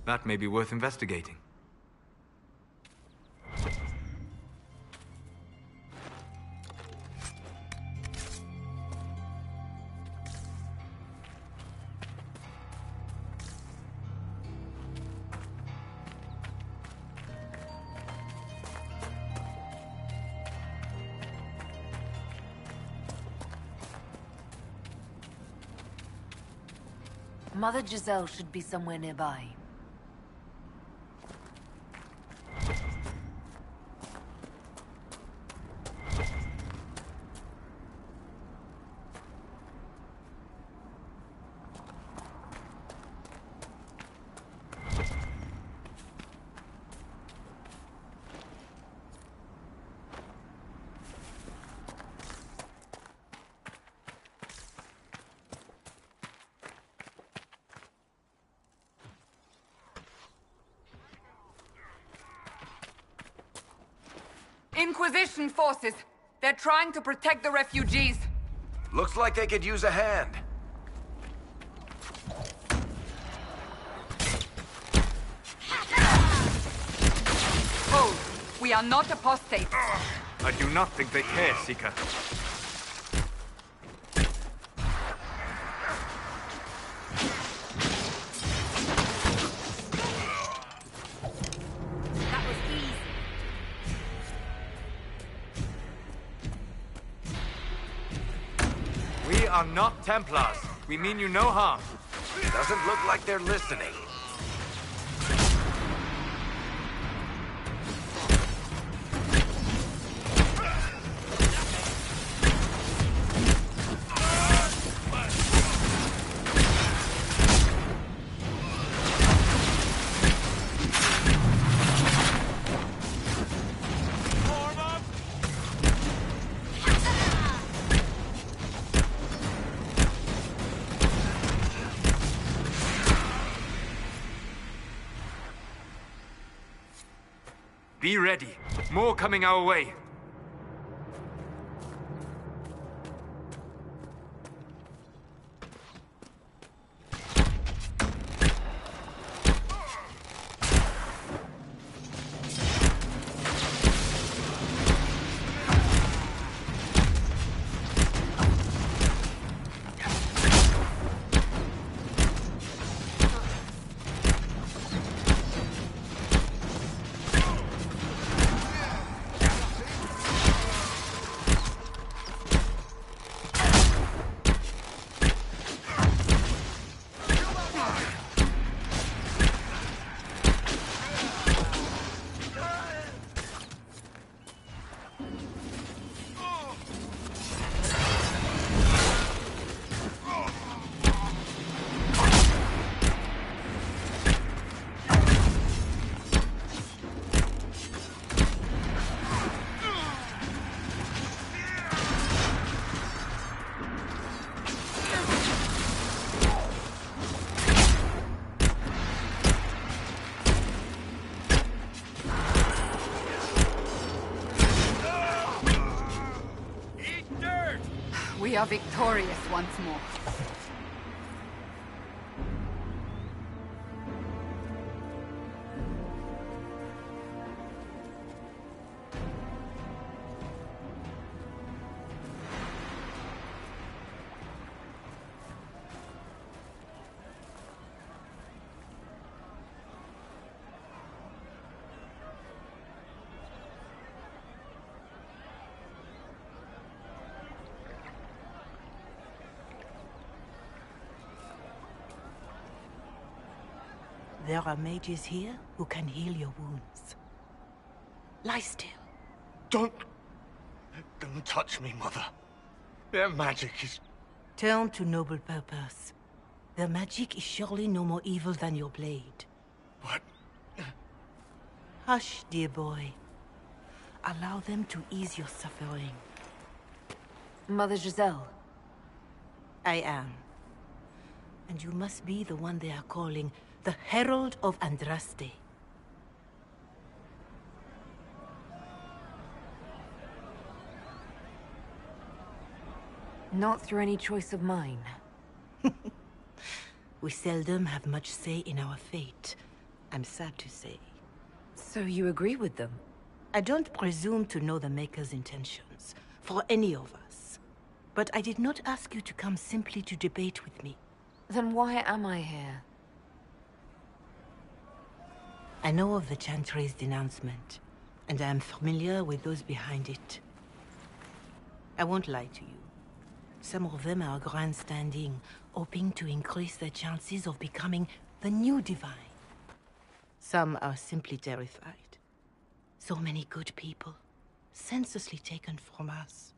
That may be worth investigating. Mother Giselle should be somewhere nearby. Inquisition forces. They're trying to protect the refugees. Looks like they could use a hand. Oh, we are not apostates. I do not think they care, Seeker. We are not Templars. We mean you no harm. Doesn't look like they're listening. Be ready. More coming our way. We are victorious once more. There are mages here who can heal your wounds. Lie still. Don't touch me, Mother. Their magic is... Turn to noble purpose. Their magic is surely no more evil than your blade. What? Hush, dear boy. Allow them to ease your suffering. Mother Giselle. I am. And you must be the one they are calling the Herald of Andraste. Not through any choice of mine. We seldom have much say in our fate, I'm sad to say. So you agree with them? I don't presume to know the Maker's intentions, for any of us. But I did not ask you to come simply to debate with me. Then why am I here? I know of the Chantry's denouncement, and I am familiar with those behind it. I won't lie to you. Some of them are grandstanding, hoping to increase their chances of becoming the new divine. Some are simply terrified. So many good people, senselessly taken from us.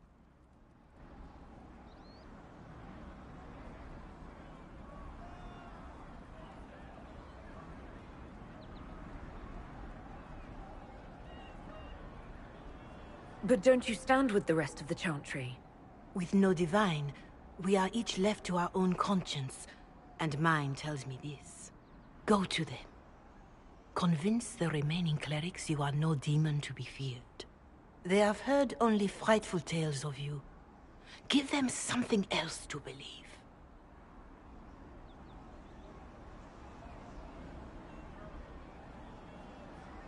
But don't you stand with the rest of the Chantry? With no divine, we are each left to our own conscience, and mine tells me this. Go to them. Convince the remaining clerics you are no demon to be feared. They have heard only frightful tales of you. Give them something else to believe.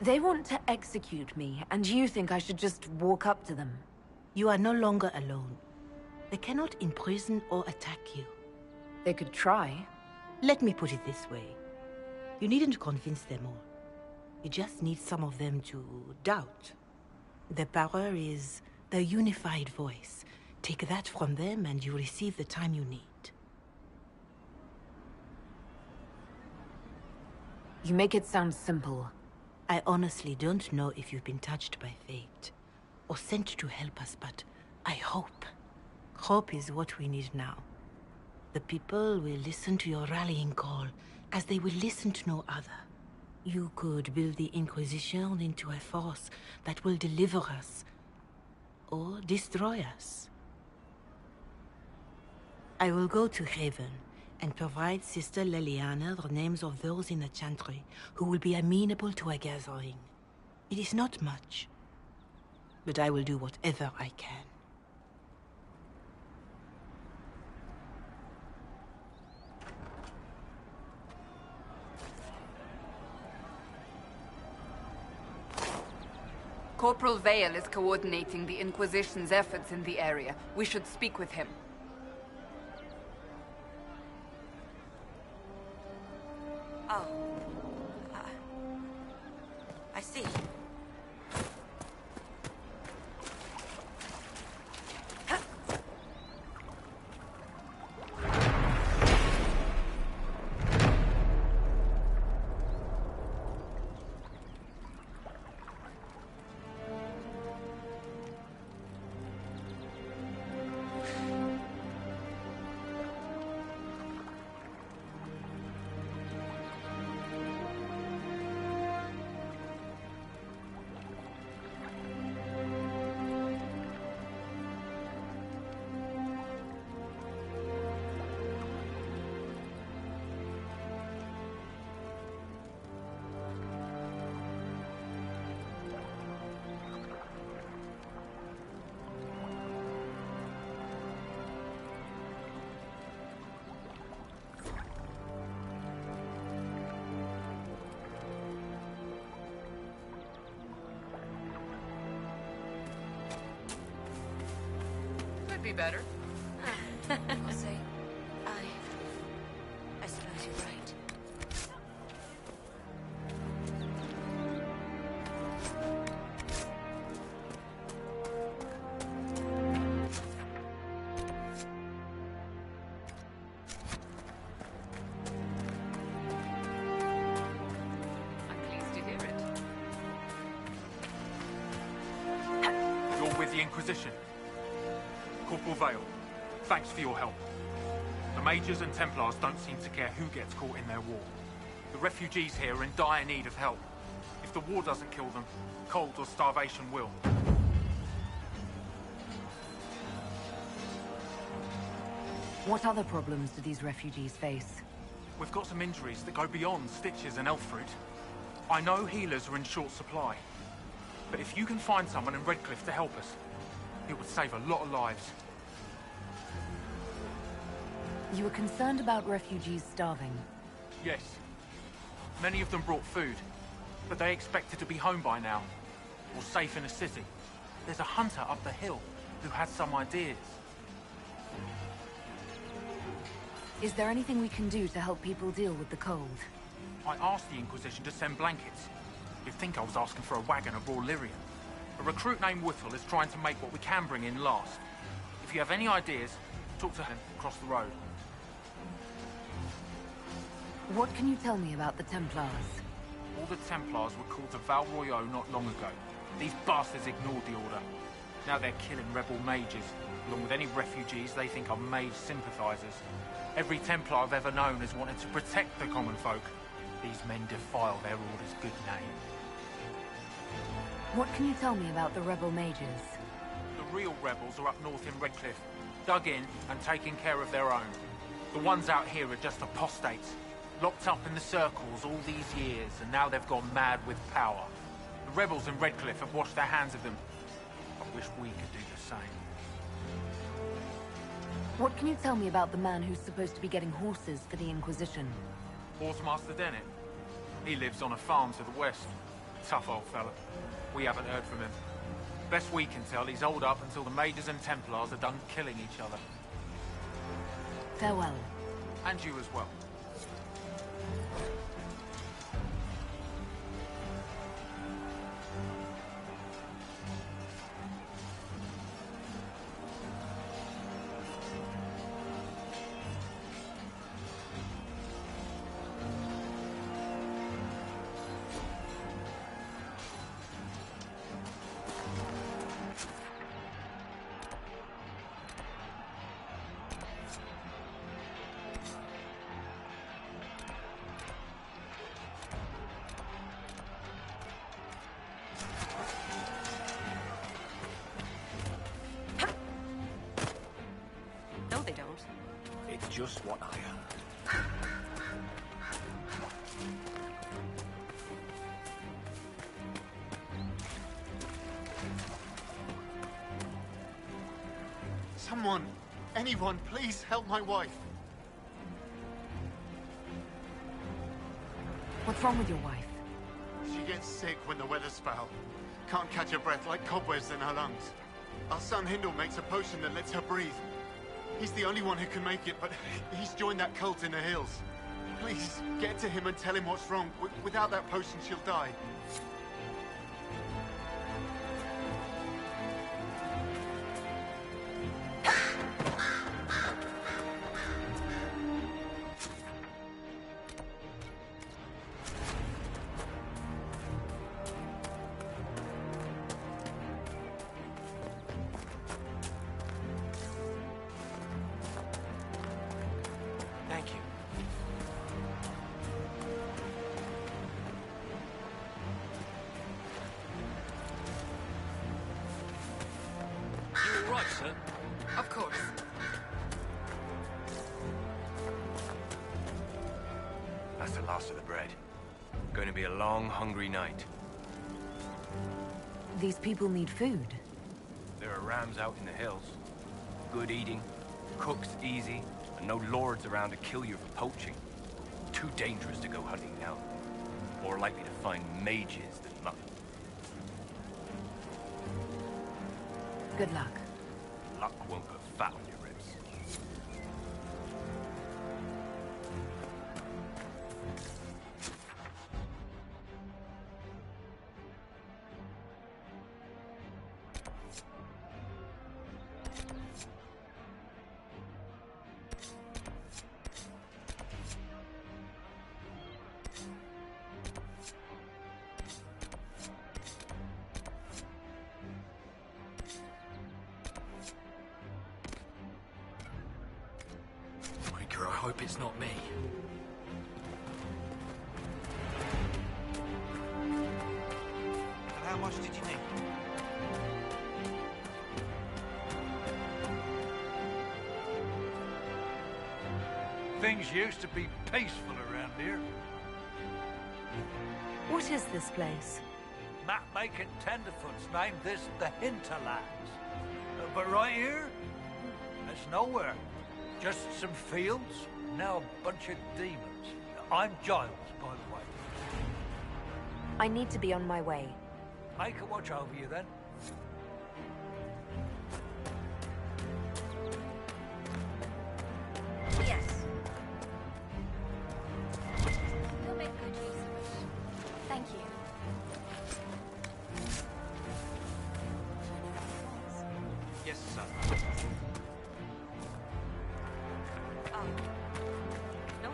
They want to execute me, and you think I should just walk up to them? You are no longer alone. They cannot imprison or attack you. They could try. Let me put it this way. You needn't convince them all. You just need some of them to doubt. Their power is their unified voice. Take that from them and you receive the time you need. You make it sound simple. I honestly don't know if you've been touched by fate, or sent to help us, but I hope. Hope is what we need now. The people will listen to your rallying call, as they will listen to no other. You could build the Inquisition into a force that will deliver us, or destroy us. I will go to Haven, and provide Sister Leliana the names of those in the Chantry who will be amenable to a gathering. It is not much, but I will do whatever I can. Corporal Vale is coordinating the Inquisition's efforts in the area. We should speak with him. Oh. I see. Could be better. I'll say, I suppose you're right. I'm pleased to hear it. You're with the Inquisition. Corporal Vale, thanks for your help. The Mages and Templars don't seem to care who gets caught in their war. The refugees here are in dire need of help. If the war doesn't kill them, cold or starvation will. What other problems do these refugees face? We've got some injuries that go beyond stitches and elf fruit. I know healers are in short supply, but if you can find someone in Redcliffe to help us, it would save a lot of lives. You were concerned about refugees starving. Yes. Many of them brought food, but they expected to be home by now, or safe in a city. There's a hunter up the hill who has some ideas. Is there anything we can do to help people deal with the cold? I asked the Inquisition to send blankets. You'd think I was asking for a wagon of raw lyrium. A recruit named Whittle is trying to make what we can bring in last. If you have any ideas, talk to him across the road. What can you tell me about the Templars? All the Templars were called to Val Royeaux not long ago. These bastards ignored the order. Now they're killing rebel mages, along with any refugees they think are mage sympathizers. Every Templar I've ever known has wanted to protect the common folk. These men defile their order's good name. What can you tell me about the rebel mages? The real rebels are up north in Redcliffe, dug in and taking care of their own. The ones out here are just apostates, locked up in the circles all these years, and now they've gone mad with power. The rebels in Redcliffe have washed their hands of them. I wish we could do the same. What can you tell me about the man who's supposed to be getting horses for the Inquisition? Horsemaster Dennett. He lives on a farm to the west. Tough old fella. We haven't heard from him. Best we can tell, he's holed up until the Mages and Templars are done killing each other. Farewell. And you as well. No, they don't. It's just what I heard. Someone, anyone, please help my wife. What's wrong with your wife? She gets sick when the weather's foul. Can't catch her breath, like cobwebs in her lungs. Our son Hindle makes a potion that lets her breathe. He's the only one who can make it, but he's joined that cult in the hills. Please, get to him and tell him what's wrong. Without that potion, she'll die. Thank you. You all right, sir? Of course. That's the last of the bread. Going to be a long, hungry night. These people need food. There are rams out in the hills. Good eating, cooks easy, and no lords around to kill you for poaching. Too dangerous to go hunting now. More likely to find mages than luck. Good luck. Luck won't put fat on your ribs. Micah, I hope it's not me. How much did you need? Things used to be peaceful around here. What is this place? Map-making tenderfoots named this the Hinterlands. But right here, there's nowhere. Just some fields, now a bunch of demons. I'm Giles, by the way. I need to be on my way. Make a watch over you, then. Yes. You'll make good use of it. Thank you. Yes, sir. No,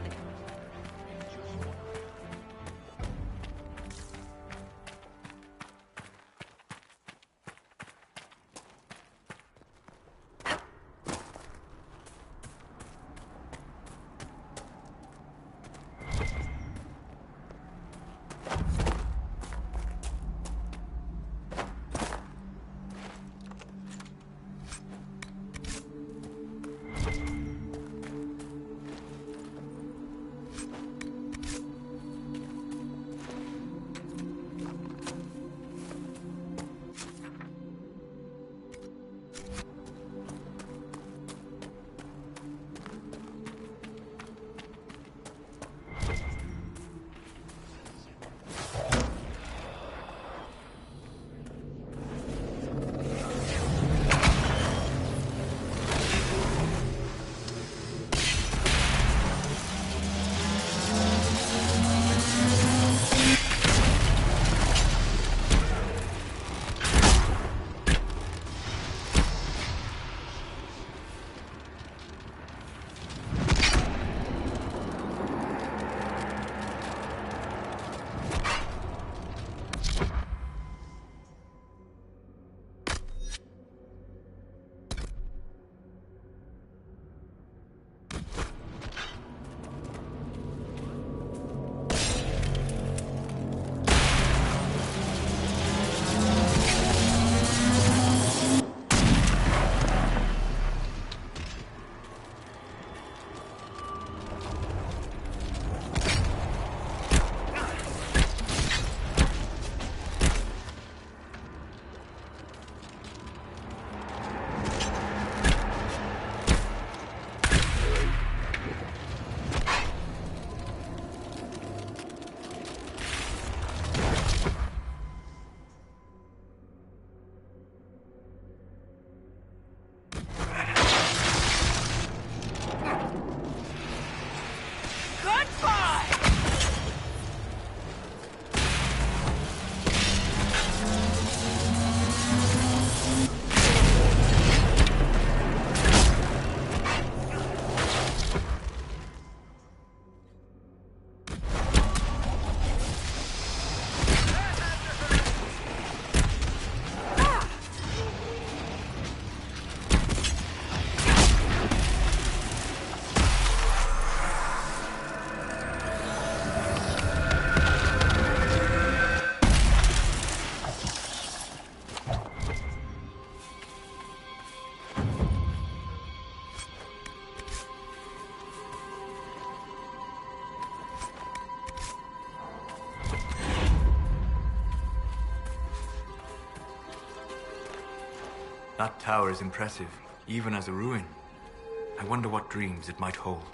Goodbye! That tower is impressive, even as a ruin. I wonder what dreams it might hold.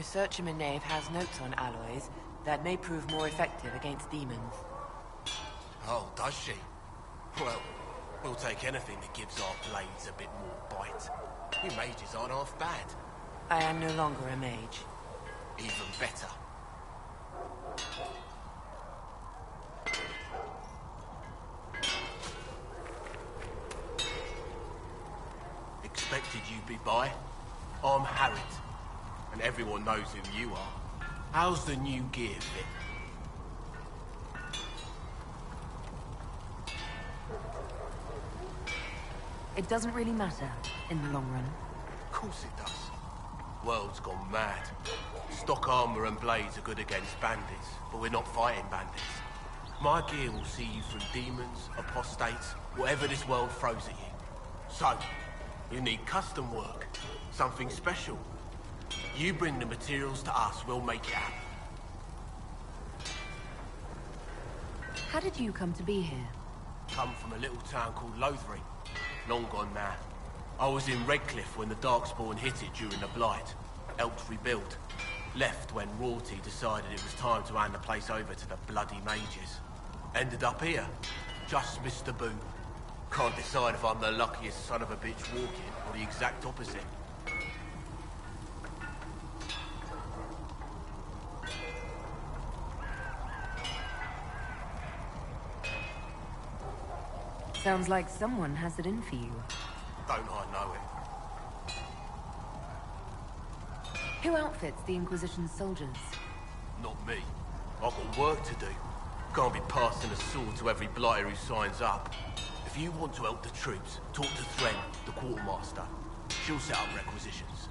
Research in Nave has notes on alloys that may prove more effective against demons. Oh, does she? Well, we'll take anything that gives our blades a bit more bite. You mages aren't half bad. I am no longer a mage. Even better. Expected you'd be by. I'm Harriet, and everyone knows who you are. How's the new gear fit? It doesn't really matter in the long run. Of course it does. World's gone mad. Stock armor and blades are good against bandits, but we're not fighting bandits. My gear will see you through demons, apostates, whatever this world throws at you. So, you need custom work, something special. You bring the materials to us, we'll make it happen. How did you come to be here? Come from a little town called Lothering. Long gone now. I was in Redcliffe when the Darkspawn hit it during the Blight. Helped rebuild. Left when Rorty decided it was time to hand the place over to the bloody mages. Ended up here. Just missed the boot. Can't decide if I'm the luckiest son of a bitch walking or the exact opposite. Sounds like someone has it in for you. Don't I know it? Who outfits the Inquisition's soldiers? Not me. I've got work to do. Can't be passing a sword to every blighter who signs up. If you want to help the troops, talk to Thren, the quartermaster. She'll set up requisitions.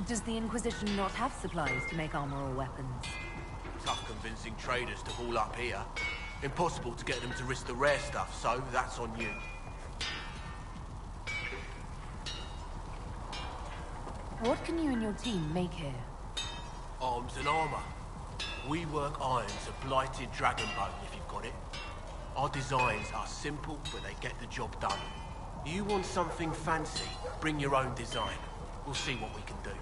Does the Inquisition not have supplies to make armor or weapons? Tough convincing traders to haul up here. Impossible to get them to risk the rare stuff, so that's on you. What can you and your team make here? Arms and armor. We work irons of blighted dragonbone, if you've got it. Our designs are simple, but they get the job done. You want something fancy, bring your own design. We'll see what we can do.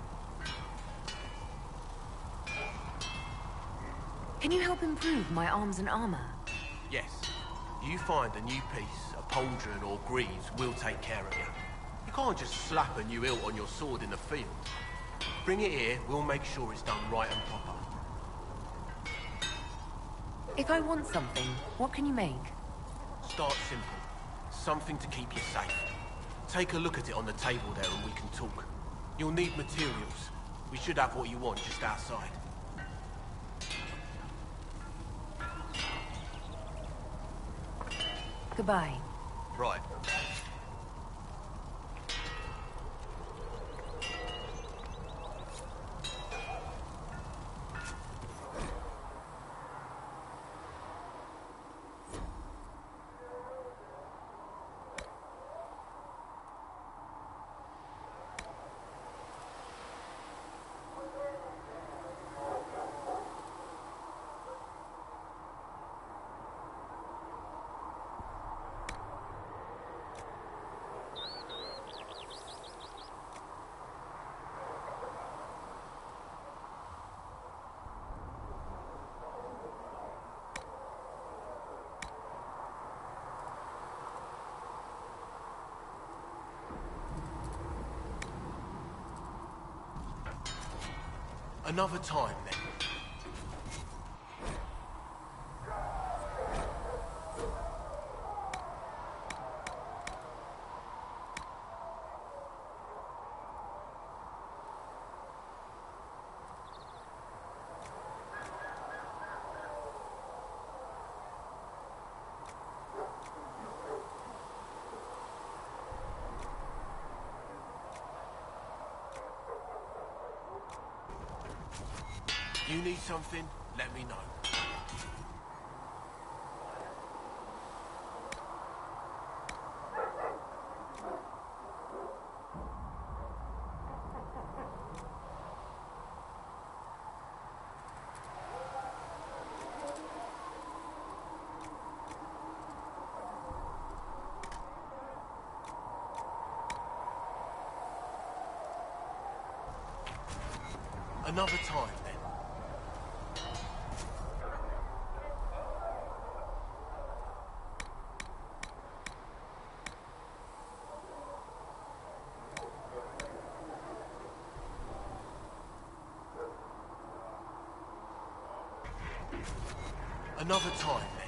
Can you help improve my arms and armor? Yes. You find a new piece, a pauldron or greaves, we'll take care of you. You can't just slap a new hilt on your sword in the field. Bring it here, we'll make sure it's done right and proper. If I want something, what can you make? Start simple. Something to keep you safe. Take a look at it on the table there and we can talk. You'll need materials. We should have what you want just outside. Goodbye. Right. Another time, then. You need something? Let me know. Another time, then. Another time, then.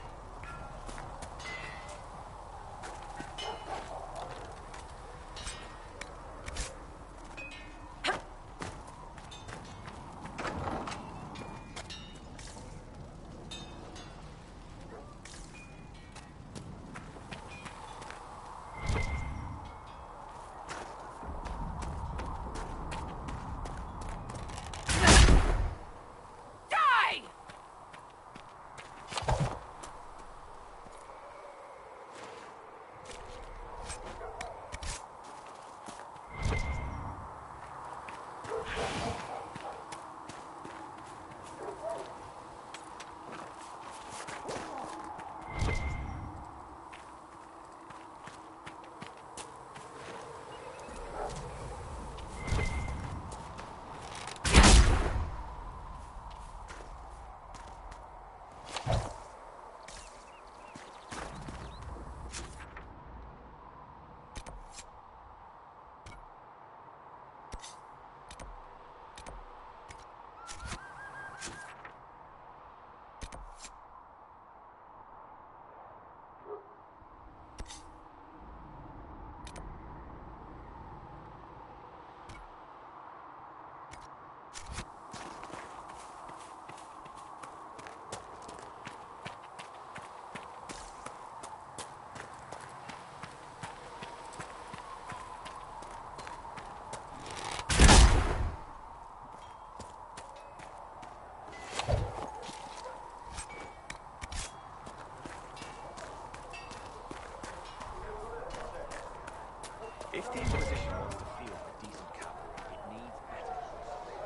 If the Inquisition wants to field a decent cavalry, it needs better horses.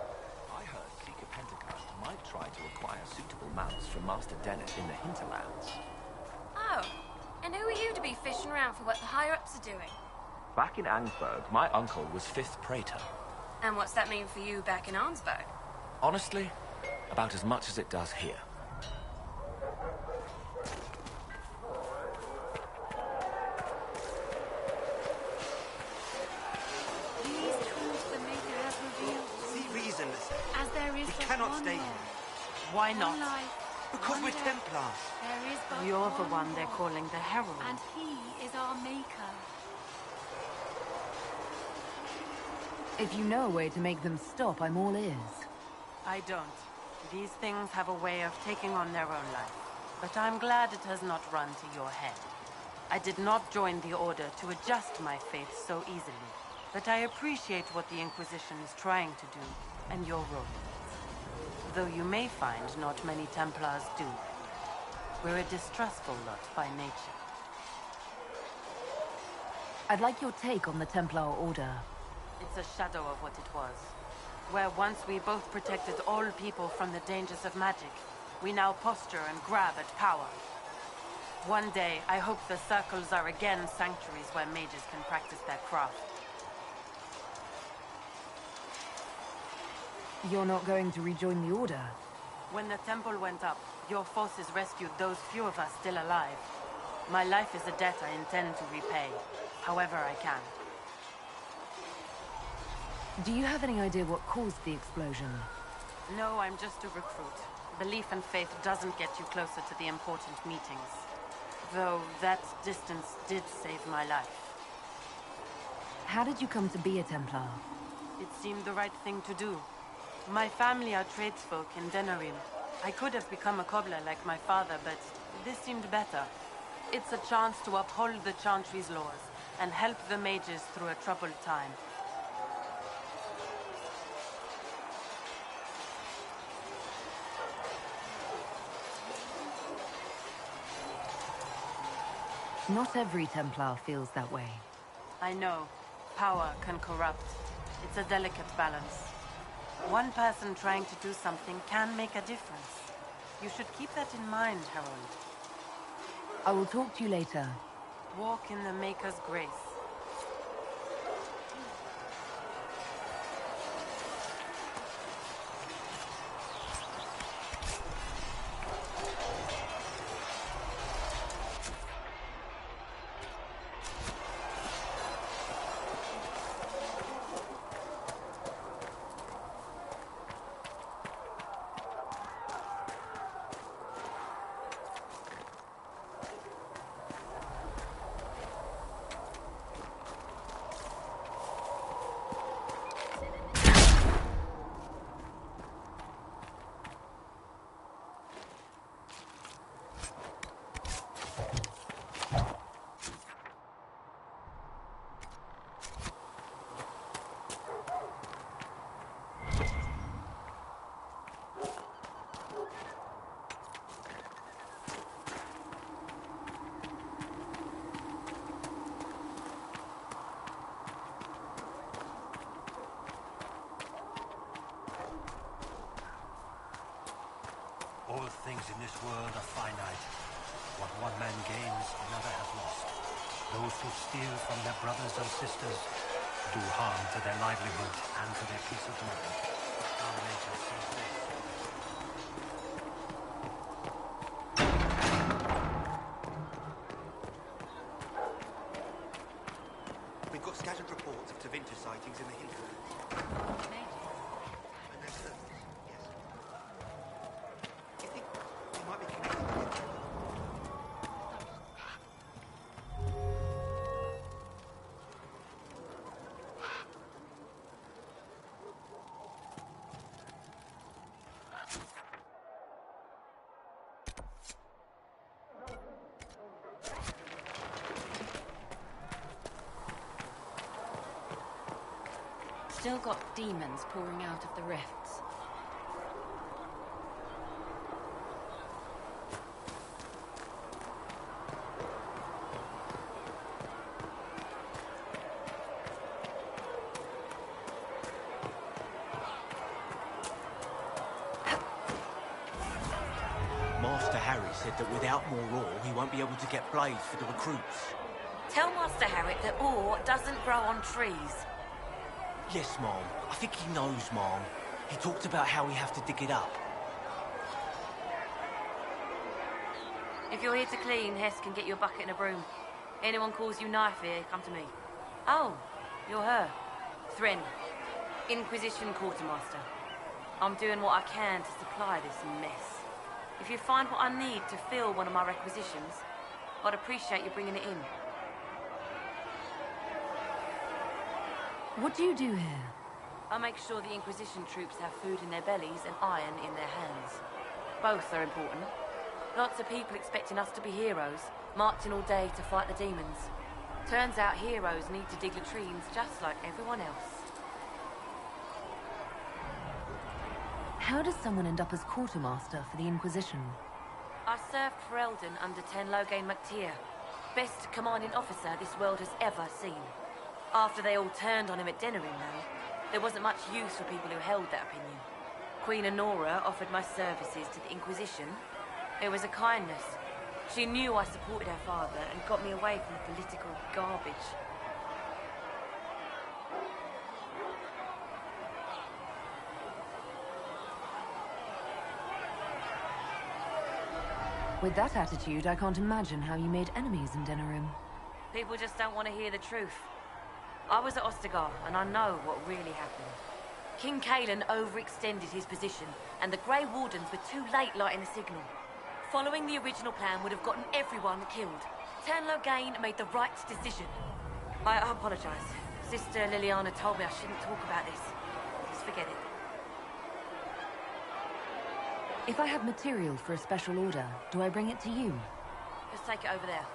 I heard Seeker Pentecost might try to acquire suitable mounts from Master Dennett in the hinterlands. Oh, and who are you to be fishing around for what the higher-ups are doing? Back in Angsburg, my uncle was 5th Praetor. And what's that mean for you back in Arnsberg? Honestly, about as much as it does here. These truths the Maker has revealed to See reason, as there is we but cannot one stay law, here. Why one not? life, Because one we're death. Templars. There is but You're the one law, they're calling the Herald. and he is our Maker. If you know a way to make them stop, I'm all ears. I don't. These things have a way of taking on their own life. But I'm glad it has not run to your head. I did not join the Order to adjust my faith so easily. But I appreciate what the Inquisition is trying to do, and your role. Though you may find not many Templars do. We're a distrustful lot by nature. I'd like your take on the Templar Order. It's a shadow of what it was. Where once we both protected all people from the dangers of magic, we now posture and grab at power. One day, I hope the circles are again sanctuaries where mages can practice their craft. You're not going to rejoin the Order? When the temple went up, your forces rescued those few of us still alive. My life is a debt I intend to repay, however I can. Do you have any idea what caused the explosion? No, I'm just a recruit. Belief and faith doesn't get you closer to the important meetings. Though that distance did save my life. How did you come to be a Templar? It seemed the right thing to do. My family are tradesfolk in Denerim. I could have become a cobbler like my father, but this seemed better. It's a chance to uphold the Chantry's laws and help the mages through a troubled time. Not every Templar feels that way. I know. Power can corrupt. It's a delicate balance. One person trying to do something can make a difference. You should keep that in mind, Harold. I will talk to you later. Walk in the Maker's grace. things in this world are finite. What one man gains, another has lost. Those who steal from their brothers and sisters do harm to their livelihood and to their peace of mind. Our nature sees this. We've got scattered reports of Tevinter sightings in the hinterlands. And there's servants, yes. Do you think they might be connected to the Still got demons pouring out of the rifts. Master Harry said that without more ore, he won't be able to get blades for the recruits. Tell Master Harry that ore doesn't grow on trees. Yes, Mom. I think he knows, Mom. He talked about how we have to dig it up. If you're here to clean, Hess can get you a bucket and a broom. Anyone calls you knife here, come to me. Oh, you're her. Thren, Inquisition Quartermaster. I'm doing what I can to supply this mess. If you find what I need to fill one of my requisitions, I'd appreciate you bringing it in. What do you do here? I make sure the Inquisition troops have food in their bellies and iron in their hands. Both are important. Lots of people expecting us to be heroes, marching all day to fight the demons. Turns out heroes need to dig latrines just like everyone else. How does someone end up as quartermaster for the Inquisition? I served for Eldon under Ten Loghain MacTier, best commanding officer this world has ever seen. After they all turned on him at Denerim, though, there wasn't much use for people who held that opinion. Queen Honora offered my services to the Inquisition. It was a kindness. She knew I supported her father and got me away from political garbage. With that attitude, I can't imagine how you made enemies in Denerim. People just don't want to hear the truth. I was at Ostagar, and I know what really happened. King Cailan overextended his position, and the Grey Wardens were too late lighting the signal. Following the original plan would have gotten everyone killed. Ten Loghain made the right decision. I apologize. Sister Liliana told me I shouldn't talk about this. Just forget it. If I have material for a special order, do I bring it to you? Just take it over there.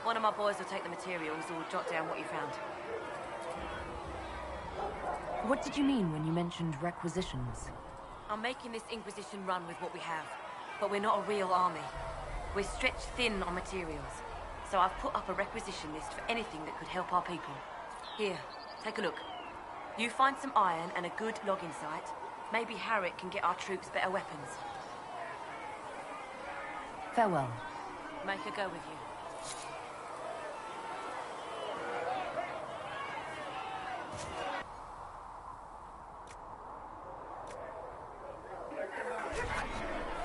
One of my boys will take the materials or jot down what you found. What did you mean when you mentioned requisitions? I'm making this Inquisition run with what we have, but we're not a real army. We're stretched thin on materials, so I've put up a requisition list for anything that could help our people. Here, take a look. You find some iron and a good logging site, maybe Harriet can get our troops better weapons. Farewell. Make her go with you.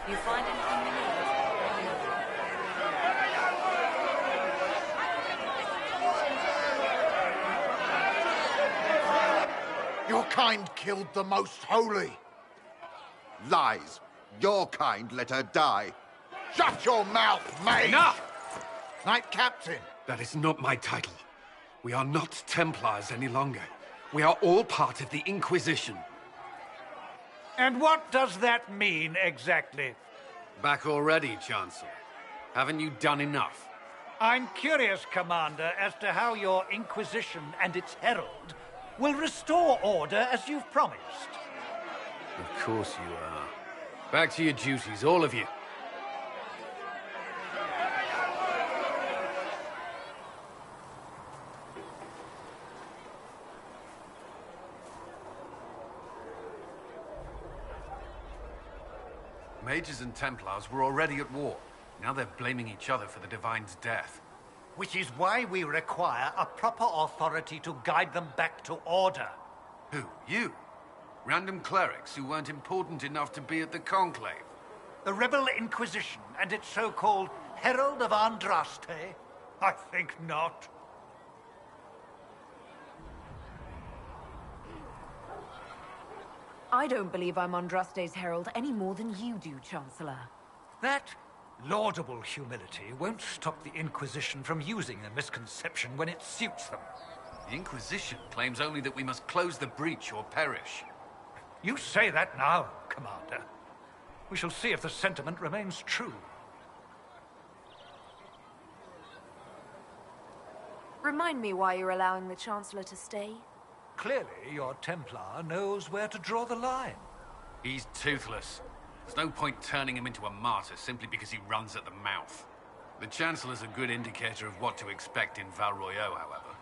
You find anything you need? Your kind killed the most holy. Lies. Your kind let her die. Shut your mouth, mate! Enough! Knight Captain. That is not my title. We are not Templars any longer. We are all part of the Inquisition. And what does that mean, exactly? Back already, Chancellor. Haven't you done enough? I'm curious, Commander, as to how your Inquisition and its herald will restore order as you've promised. Of course you are. Back to your duties, all of you. Mages and Templars were already at war. Now they're blaming each other for the Divine's death. Which is why we require a proper authority to guide them back to order. Who? You? Random clerics who weren't important enough to be at the Conclave? The Rebel Inquisition and its so-called Herald of Andraste? I think not. I don't believe I'm Andraste's herald any more than you do, Chancellor. That laudable humility won't stop the Inquisition from using the misconception when it suits them. The Inquisition claims only that we must close the breach or perish. You say that now, Commander. We shall see if the sentiment remains true. Remind me why you're allowing the Chancellor to stay? Clearly, your Templar knows where to draw the line. He's toothless. There's no point turning him into a martyr simply because he runs at the mouth. The Chancellor's a good indicator of what to expect in Val Royeaux, however.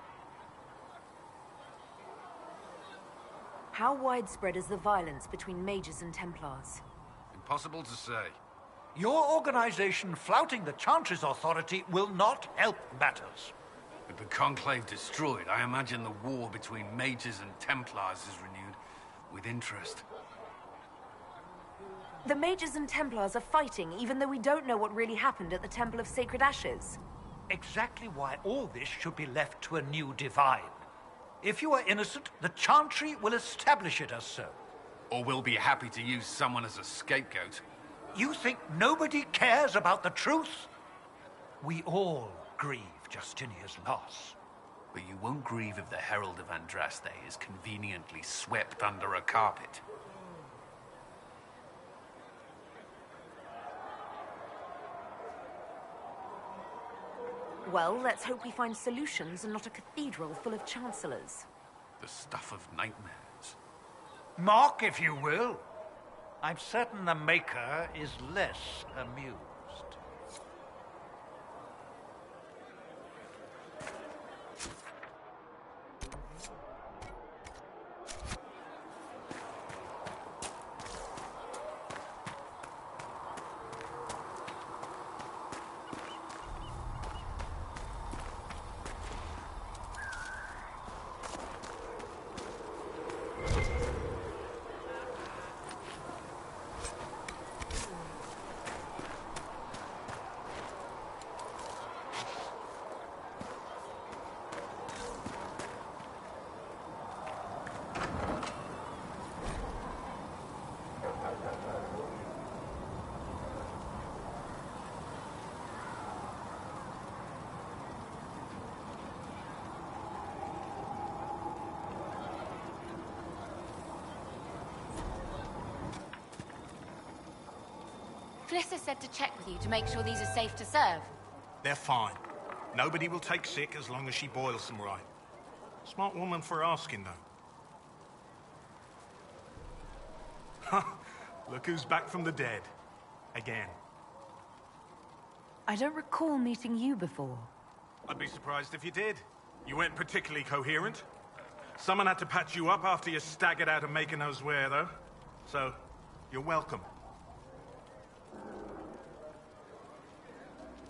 How widespread is the violence between mages and Templars? Impossible to say. Your organization flouting the Chantry's authority will not help matters. With the Conclave destroyed, I imagine the war between mages and Templars is renewed with interest. The mages and Templars are fighting, even though we don't know what really happened at the Temple of Sacred Ashes. Exactly why all this should be left to a new divine. If you are innocent, the Chantry will establish it as so. Or we'll be happy to use someone as a scapegoat. You think nobody cares about the truth? We all grieve Justinia's loss. But you won't grieve if the Herald of Andraste is conveniently swept under a carpet. Well, let's hope we find solutions and not a cathedral full of chancellors. The stuff of nightmares. Mock, if you will. I'm certain the Maker is less amused. Fliss said to check with you to make sure these are safe to serve. They're fine. Nobody will take sick as long as she boils them right. Smart woman for asking, though. Look who's back from the dead. Again. I don't recall meeting you before. I'd be surprised if you did. You weren't particularly coherent. Someone had to patch you up after you staggered out of making knows where, though. So, you're welcome.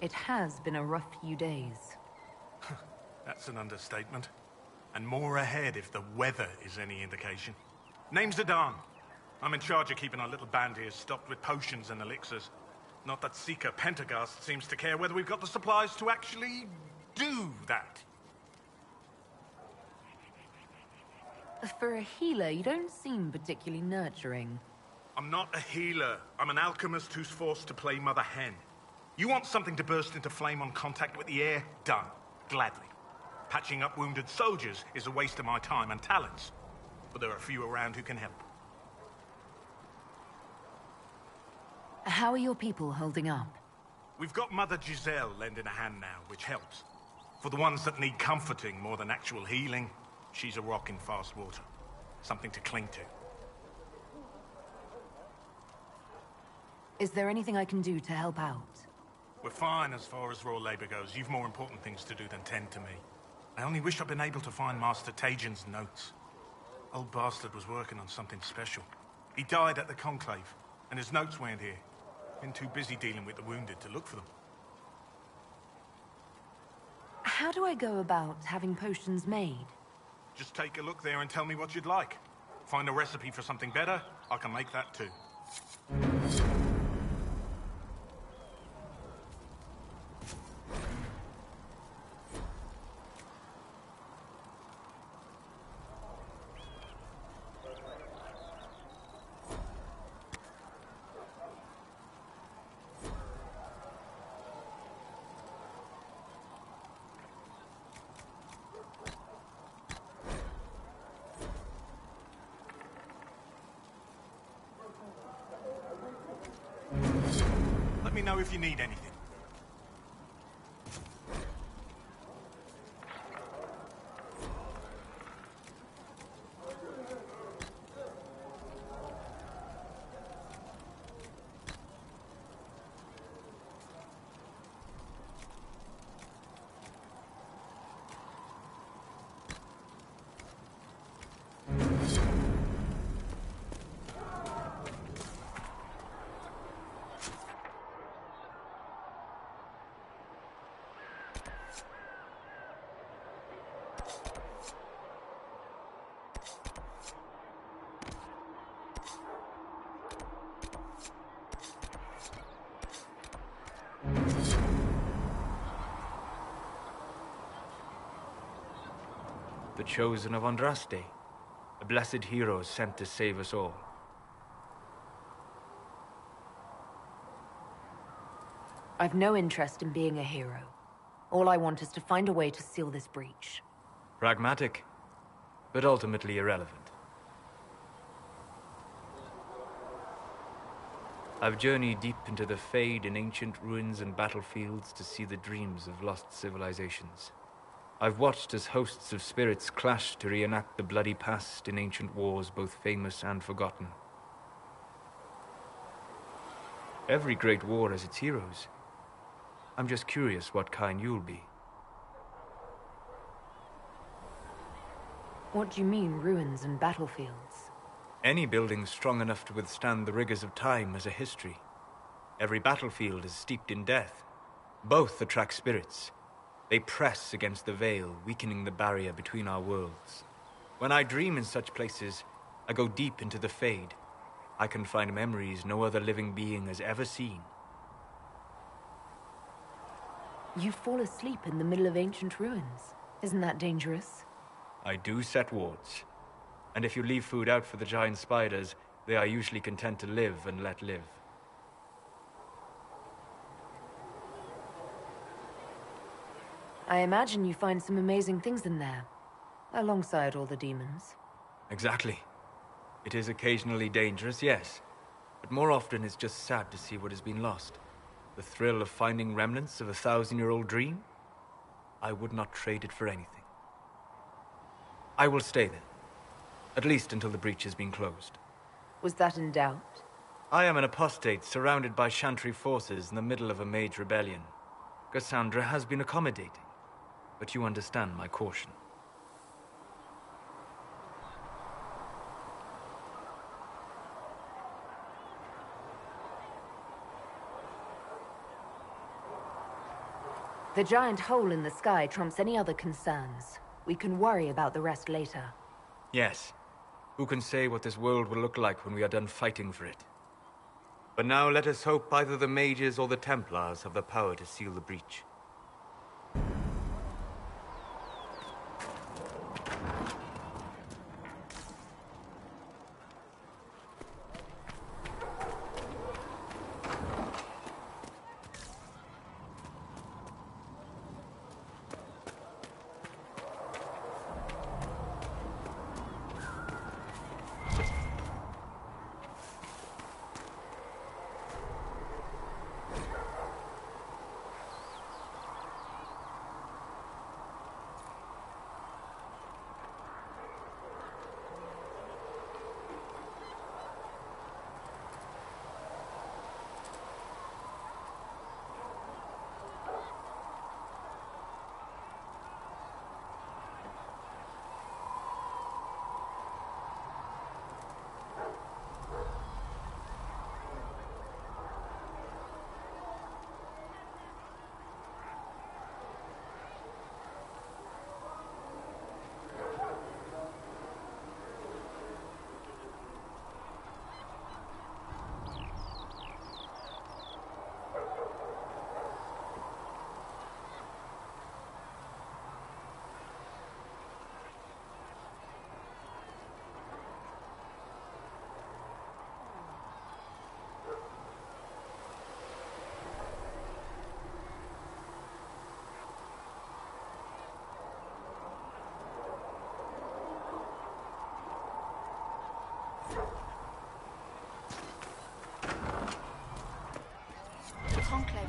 It has been a rough few days. That's an understatement. And more ahead if the weather is any indication. Name's Adan. I'm in charge of keeping our little band here stocked with potions and elixirs. Not that Seeker Pentagast seems to care whether we've got the supplies to actually do that. For a healer, you don't seem particularly nurturing. I'm not a healer. I'm an alchemist who's forced to play Mother Hen. You want something to burst into flame on contact with the air? Done. Gladly. Patching up wounded soldiers is a waste of my time and talents. But there are a few around who can help. How are your people holding up? We've got Mother Giselle lending a hand now, which helps. For the ones that need comforting more than actual healing, she's a rock in fast water. Something to cling to. Is there anything I can do to help out? We're fine as far as raw labor goes. You've more important things to do than tend to me. I only wish I'd been able to find Master Tajin's notes. Old bastard was working on something special. He died at the Conclave, and his notes weren't here. Been too busy dealing with the wounded to look for them. How do I go about having potions made? Just take a look there and tell me what you'd like. Find a recipe for something better, I can make that too. Let me know if you need anything. The chosen of Andraste, a blessed hero sent to save us all. I've no interest in being a hero. All I want is to find a way to seal this breach. Pragmatic, but ultimately irrelevant. I've journeyed deep into the Fade in ancient ruins and battlefields to see the dreams of lost civilizations. I've watched as hosts of spirits clash to reenact the bloody past in ancient wars both famous and forgotten. Every great war has its heroes. I'm just curious what kind you'll be. What do you mean, ruins and battlefields? Any building strong enough to withstand the rigors of time has a history. Every battlefield is steeped in death. Both attract spirits. They press against the veil, weakening the barrier between our worlds. When I dream in such places, I go deep into the Fade. I can find memories no other living being has ever seen. You fall asleep in the middle of ancient ruins. Isn't that dangerous? I do set wards. And if you leave food out for the giant spiders, they are usually content to live and let live. I imagine you find some amazing things in there, alongside all the demons. Exactly. It is occasionally dangerous, yes. But more often it's just sad to see what has been lost. The thrill of finding remnants of a 1,000-year-old dream? I would not trade it for anything. I will stay there. At least until the breach has been closed. Was that in doubt? I am an apostate surrounded by Chantry forces in the middle of a mage rebellion. Cassandra has been accommodating. But you understand my caution. The giant hole in the sky trumps any other concerns. We can worry about the rest later. Yes. Who can say what this world will look like when we are done fighting for it? But now let us hope either the mages or the Templars have the power to seal the breach.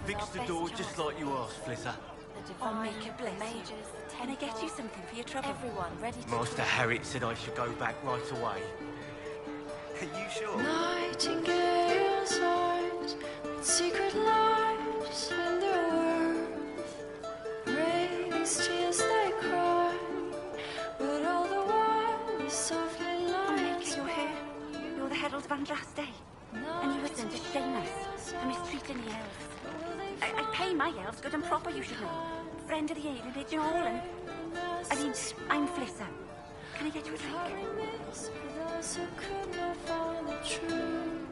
Fix the door just like you asked, Flitter. I'll make it bless you. Can I get you something for your trouble? Everyone ready to... Master Harriet said I should go back right away. Are you sure? Nightingale's eyes, with secret lives and their worth. Raven's tears they cry, but all the while softly lies. You're here. You're the Herald of Andraste. And you were sent to shame us for mistreating the elves. I pay my elves good and proper, you should know. Friend of the alienage and all, and... I mean, I'm Flisser. Can I get you a drink? Those who could not find the truth.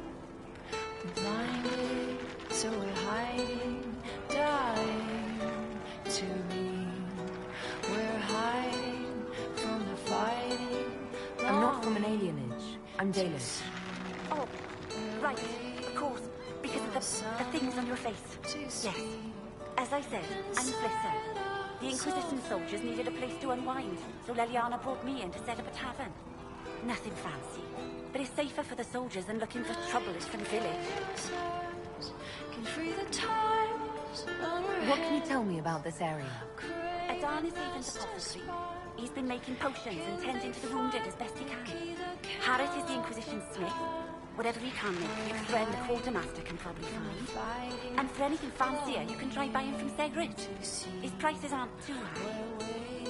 Blinded, so we're hiding, dying to be. We're hiding from the fighting. I'm not from an alienage. I'm Dalish. Oh, right, of course. Because of the things on your face. Yes. As I said, I'm Flisser. The Inquisition soldiers needed a place to unwind, so Leliana brought me in to set up a tavern. Nothing fancy, but it's safer for the soldiers than looking for trouble at some village. What can you tell me about this area? Adan is Haven's apothecary. He's been making potions and tending to the wounded as best he can. Harriet is the Inquisition smith. Whatever he can make, your friend the quartermaster can probably find. And for anything fancier, you can try buying from Segret. His prices aren't too high.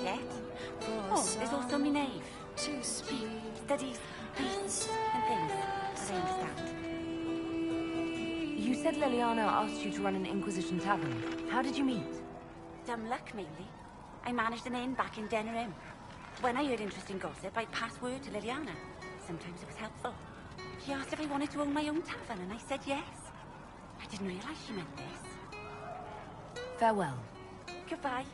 Yet. Oh, there's also my knave. He studies beasts and things, as I understand. You said Leliana asked you to run an Inquisition tavern. How did you meet? Dumb luck, mainly. I managed an inn back in Denerim. When I heard interesting gossip, I'd pass word to Leliana. Sometimes it was helpful. She asked if I wanted to own my own tavern, and I said yes. I didn't realize she meant this. Farewell. Goodbye.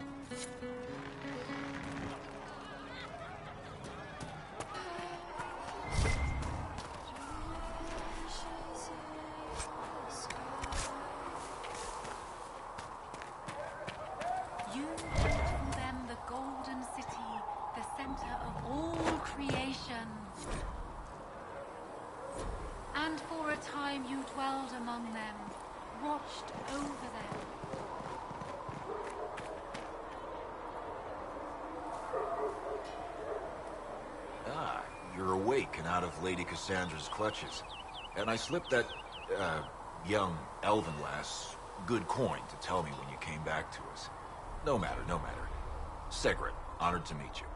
You built for them the Golden City, the center of all creation. And for a time you dwelled among them, watched over them. Ah, you're awake and out of Lady Cassandra's clutches. And I slipped that, young elven lass good coin to tell me when you came back to us. No matter, no matter. Segret, honored to meet you.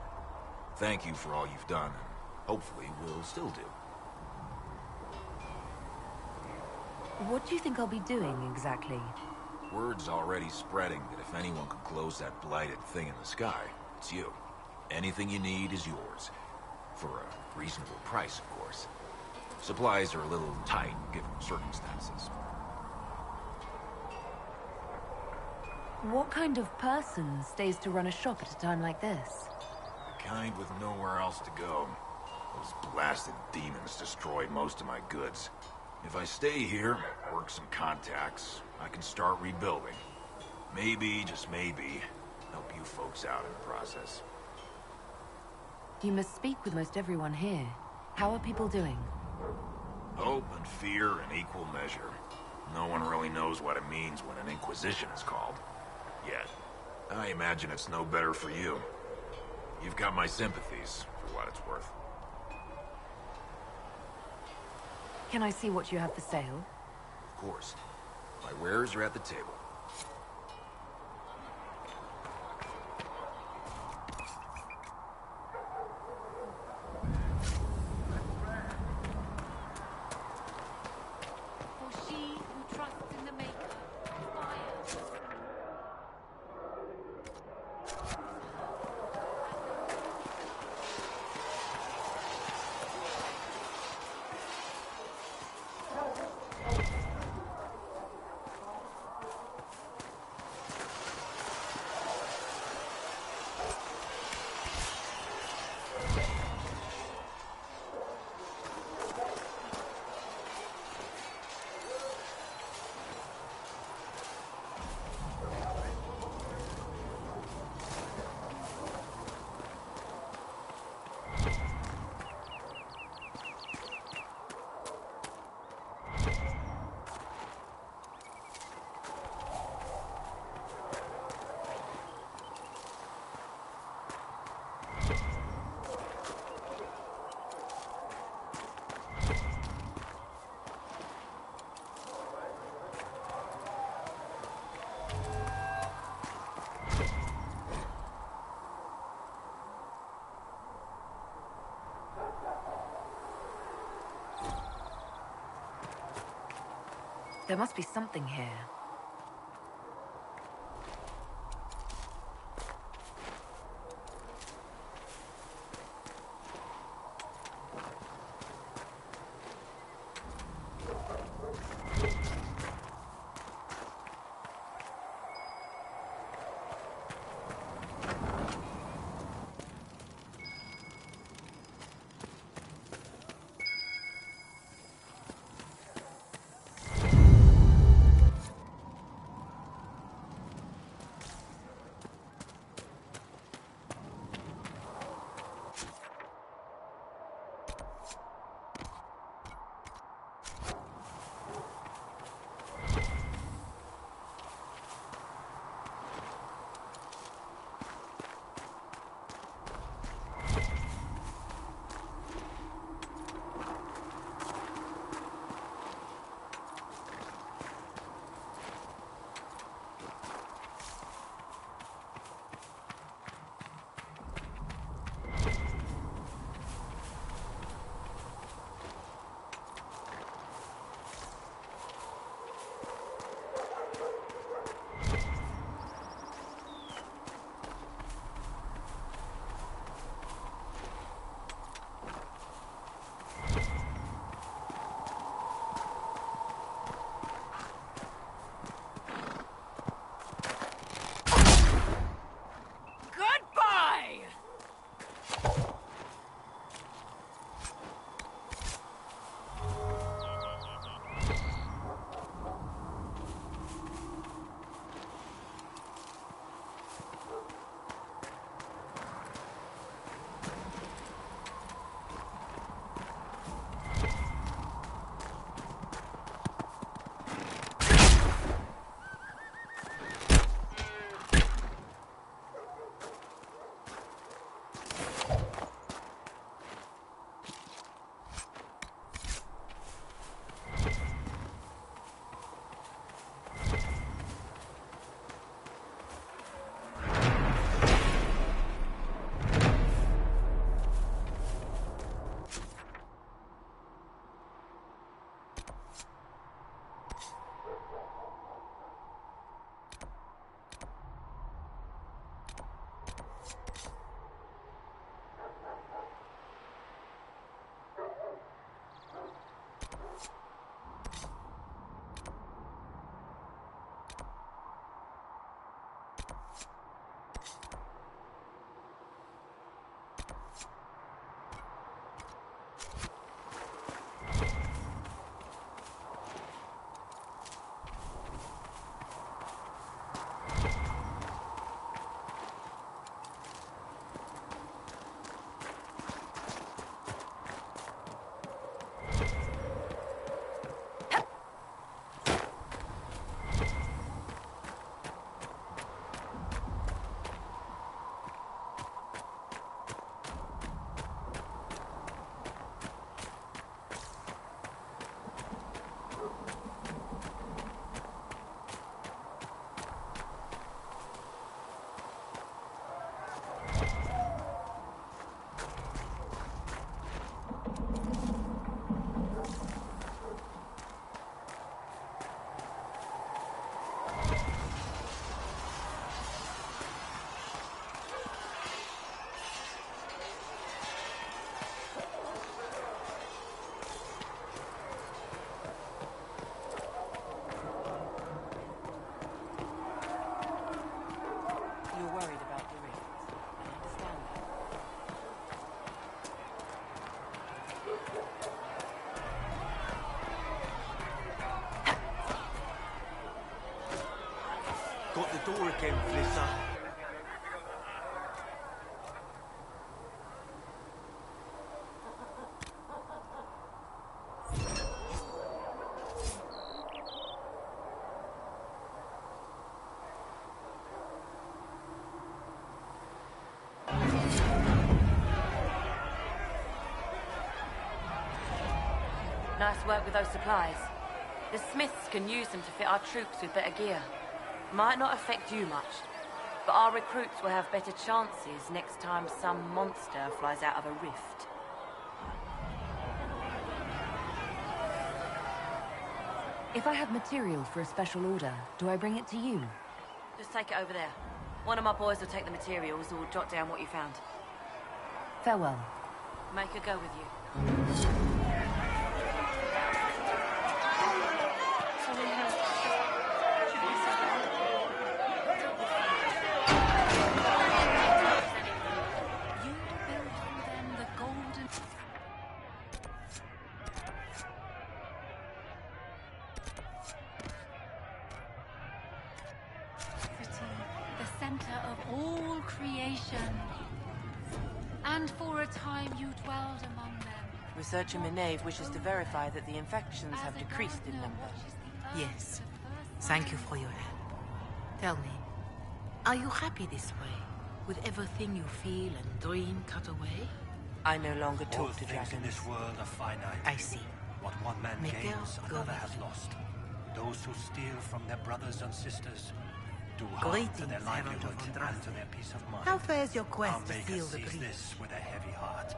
Thank you for all you've done, and hopefully will still do. What do you think I'll be doing, exactly? Word's already spreading that if anyone can close that blighted thing in the sky, it's you. Anything you need is yours. For a reasonable price, of course. Supplies are a little tight, given circumstances. What kind of person stays to run a shop at a time like this? The kind with nowhere else to go. Those blasted demons destroyed most of my goods. If I stay here, work some contacts, I can start rebuilding. Maybe, just maybe, help you folks out in the process. You must speak with most everyone here. How are people doing? Hope and fear in equal measure. No one really knows what it means when an Inquisition is called. Yet. I imagine it's no better for you. You've got my sympathies, for what it's worth. Can I see what you have for sale? Of course. My wares are at the table. For she who trusts in the Maker, fire. There must be something here. Got the door again, Flissa. Nice work with those supplies. The smiths can use them to fit our troops with better gear. Might not affect you much, but our recruits will have better chances next time some monster flies out of a rift. If I have material for a special order, do I bring it to you? Just take it over there. One of my boys will take the materials or jot down what you found. Farewell. Make her go with you. And for a time you dwelled among them. Researcher Minave wishes to verify that the infections have decreased in number. Yes. Thank you for your help. Tell me, are you happy this way? With everything you feel and dream cut away? I no longer All talk to things dragons. in this world are finite. I see. What one man Miguel, gains, go another with has you. lost. Those who steal from their brothers and sisters do harm Greetings, to their Herald livelihood of and Andraste. to their peace of mind. How fares your quest Our to Maker seal the sees breach? this with a heavy heart.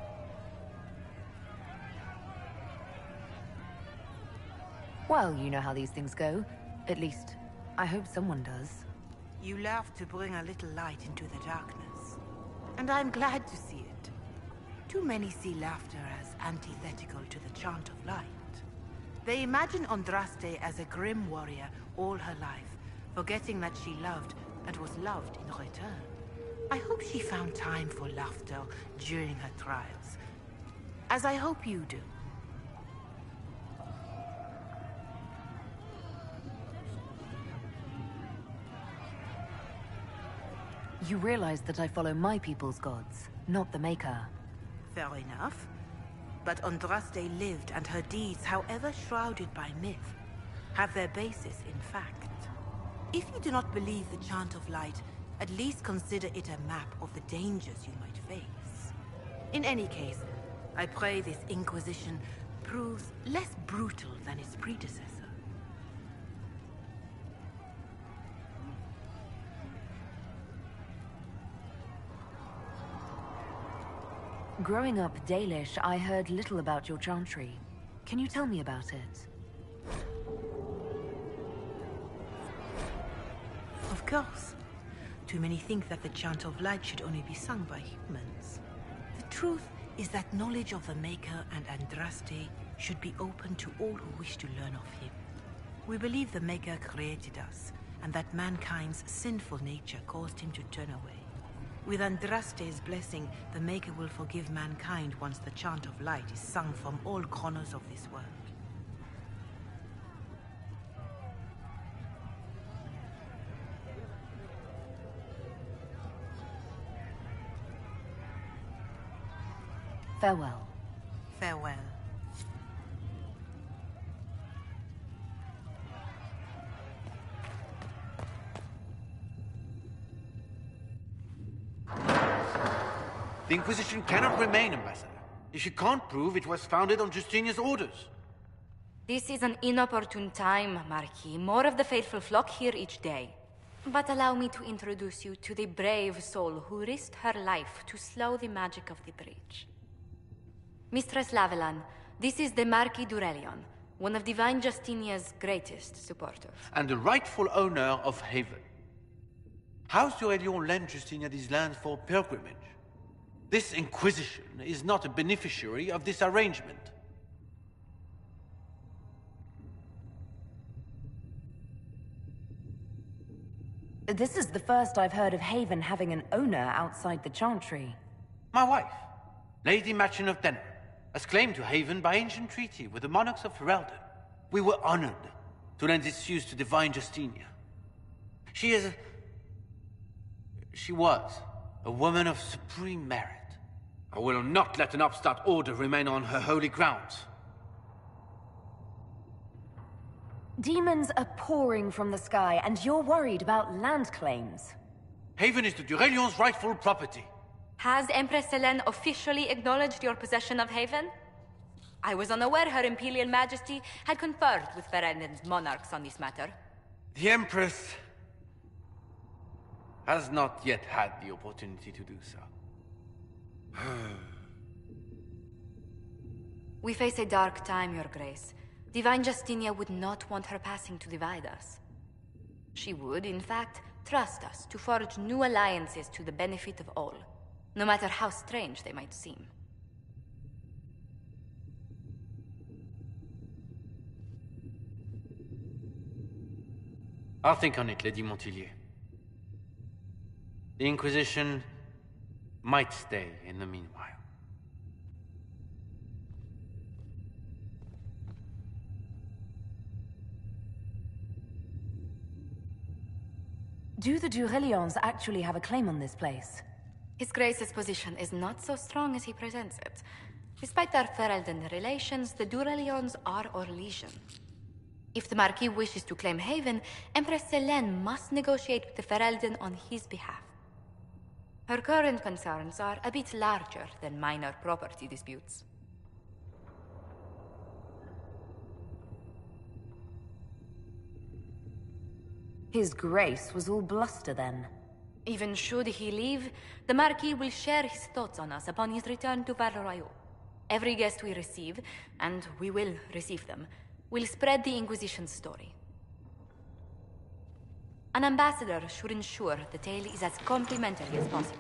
Well, you know how these things go. At least, I hope someone does. You love to bring a little light into the darkness. And I'm glad to see it. Too many see laughter as antithetical to the chant of light. They imagine Andraste as a grim warrior all her life, forgetting that she loved and was loved in return. I hope she found time for laughter during her trials. As I hope you do. You realize that I follow my people's gods, not the Maker. Fair enough. But Andraste lived, and her deeds, however shrouded by myth, have their basis in fact. If you do not believe the Chant of Light, at least consider it a map of the dangers you might face. In any case, I pray this Inquisition proves less brutal than its predecessor. Growing up Dalish, I heard little about your chantry. Can you tell me about it? Of course. Too many think that the Chant of Light should only be sung by humans. The truth is that knowledge of the Maker and Andraste should be open to all who wish to learn of him. We believe the Maker created us, and that mankind's sinful nature caused him to turn away. With Andraste's blessing, the Maker will forgive mankind once the Chant of Light is sung from all corners of this world. Farewell. Farewell. The Inquisition cannot remain, Ambassador, if you can't prove it was founded on Justinian's orders. This is an inopportune time, Marquis. More of the faithful flock here each day. But allow me to introduce you to the brave soul who risked her life to slow the magic of the breach. Mistress Lavelan, this is the Marquis d'Aurelion, one of Divine Justinia's greatest supporters. And the rightful owner of Haven. House d'Aurelion lent Justinia these lands for pilgrimage. This Inquisition is not a beneficiary of this arrangement. This is the first I've heard of Haven having an owner outside the Chantry. My wife, Lady Machin of Denner, has claimed to Haven by ancient treaty with the monarchs of Ferelden. We were honored to lend this use to Divine Justinia. She was a woman of supreme merit. I will not let an upstart order remain on her holy grounds. Demons are pouring from the sky, and you're worried about land claims. Haven is the d'Aurelion's rightful property. Has Empress Selene officially acknowledged your possession of Haven? I was unaware Her Imperial Majesty had conferred with Ferelden's monarchs on this matter. The Empress has not yet had the opportunity to do so. We face a dark time, Your Grace. Divine Justinia would not want her passing to divide us. She would, in fact, trust us to forge new alliances to the benefit of all, no matter how strange they might seem. I'll think on it, Lady Montillier. The Inquisition might stay in the meanwhile. Do the Durelions actually have a claim on this place? His Grace's position is not so strong as he presents it. Despite our Ferelden relations, the Durelions are our legion. If the Marquis wishes to claim Haven, Empress Selene must negotiate with the Ferelden on his behalf. Her current concerns are a bit larger than minor property disputes. His Grace was all bluster then. Even should he leave, the Marquis will share his thoughts on us upon his return to Val Royeaux. Every guest we receive, and we will receive them, will spread the Inquisition's story. An ambassador should ensure the tale is as complimentary as possible.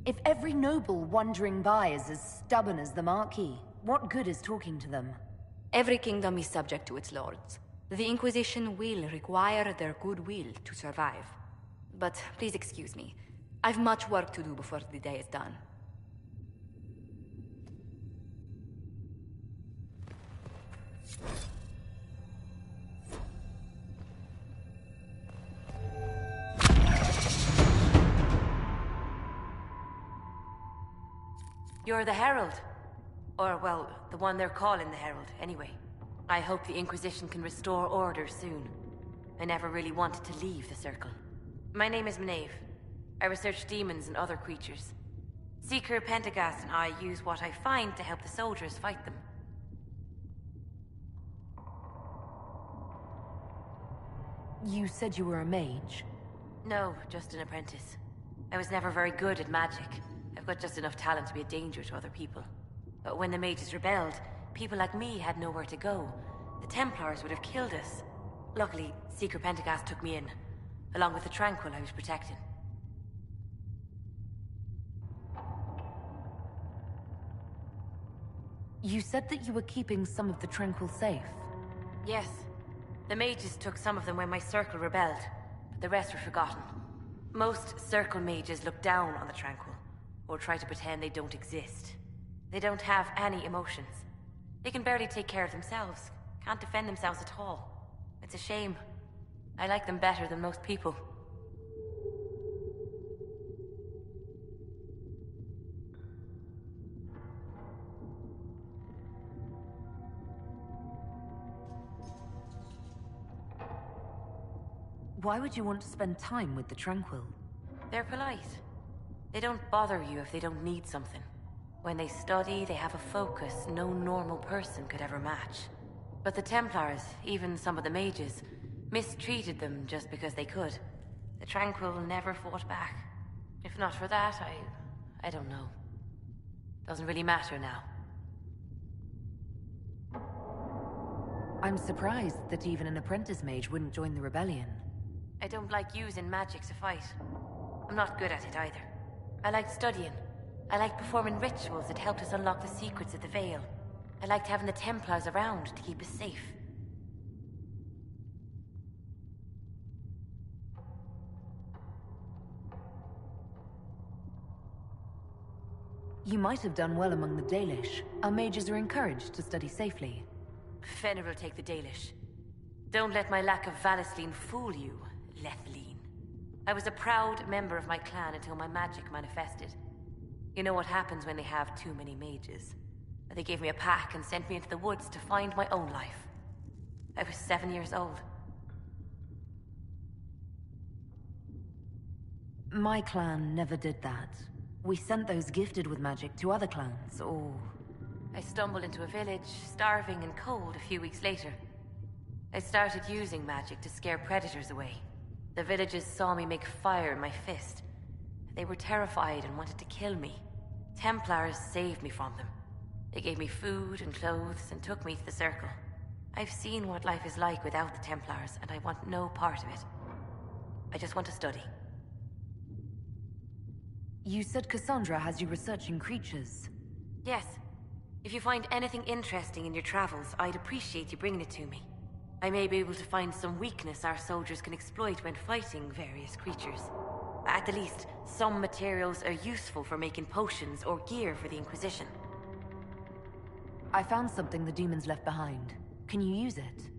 If every noble wandering by is as stubborn as the Marquis, what good is talking to them? Every kingdom is subject to its lords. The Inquisition will require their goodwill to survive. But please excuse me. I've much work to do before the day is done. You're the Herald. Or, well, the one they're calling the Herald, anyway. I hope the Inquisition can restore order soon. I never really wanted to leave the Circle. My name is Maeve. I research demons and other creatures. Seeker Pentagast and I use what I find to help the soldiers fight them. You said you were a mage? No, just an apprentice. I was never very good at magic. I've got just enough talent to be a danger to other people. But when the mages rebelled, people like me had nowhere to go. The Templars would have killed us. Luckily, Seeker Pentagast took me in, along with the Tranquil I was protecting. You said that you were keeping some of the Tranquil safe? Yes. The mages took some of them when my Circle rebelled, but the rest were forgotten. Most Circle mages look down on the Tranquil, or try to pretend they don't exist. They don't have any emotions. They can barely take care of themselves, can't defend themselves at all. It's a shame. I like them better than most people. Why would you want to spend time with the Tranquil? They're polite. They don't bother you if they don't need something. When they study, they have a focus no normal person could ever match. But the Templars, even some of the mages, mistreated them just because they could. The Tranquil never fought back. If not for that, I don't know. Doesn't really matter now. I'm surprised that even an apprentice mage wouldn't join the rebellion. I don't like using magic to fight. I'm not good at it either. I like studying. I like performing rituals that helped us unlock the secrets of the Veil. I liked having the Templars around to keep us safe. You might have done well among the Dalish. Our mages are encouraged to study safely. Fenrir will take the Dalish. Don't let my lack of Valisleen fool you, Lethleen. I was a proud member of my clan until my magic manifested. You know what happens when they have too many mages. They gave me a pack and sent me into the woods to find my own life. I was 7 years old. My clan never did that. We sent those gifted with magic to other clans, or... I stumbled into a village, starving and cold, a few weeks later. I started using magic to scare predators away. The villagers saw me make fire in my fist. They were terrified and wanted to kill me. Templars saved me from them. They gave me food and clothes and took me to the Circle. I've seen what life is like without the Templars, and I want no part of it. I just want to study. You said Cassandra has you researching creatures. Yes. If you find anything interesting in your travels, I'd appreciate you bringing it to me. I may be able to find some weakness our soldiers can exploit when fighting various creatures. At the least, some materials are useful for making potions or gear for the Inquisition. I found something the demons left behind. Can you use it?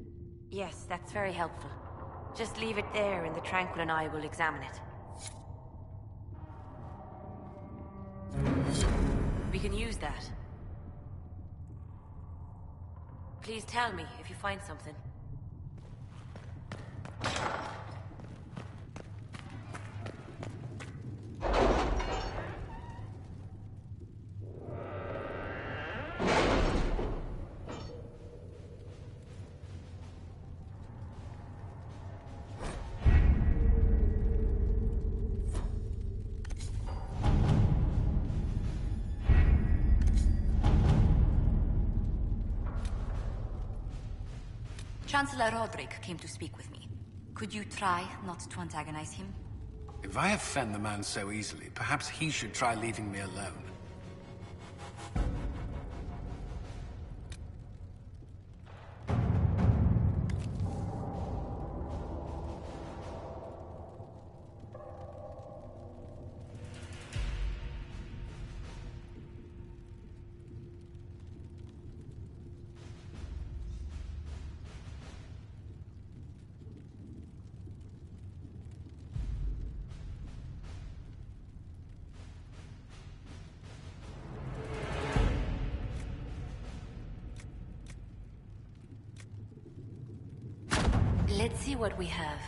Yes, that's very helpful. Just leave it there and the Tranquil and I will examine it. We can use that. Please tell me if you find something. Chancellor Roderick came to speak with me. Could you try not to antagonize him? If I offend the man so easily, perhaps he should try leaving me alone. Let's see what we have.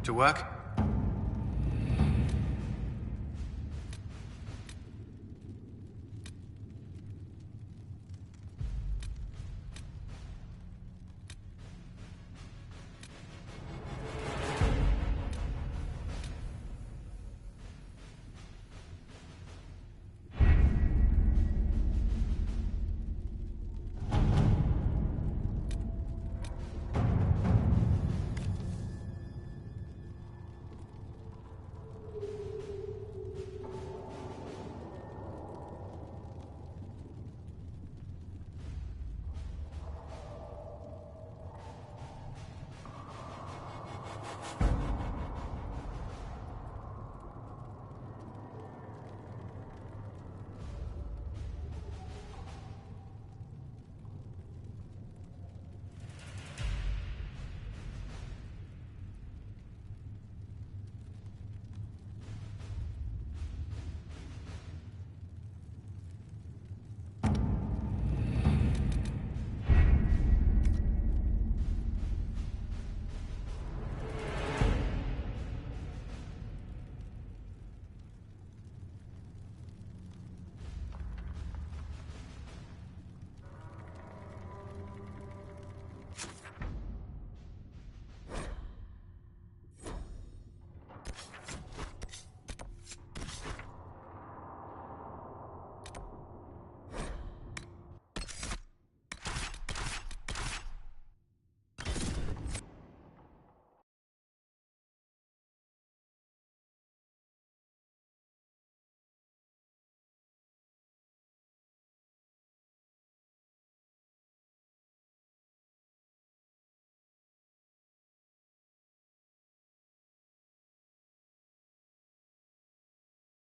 To work?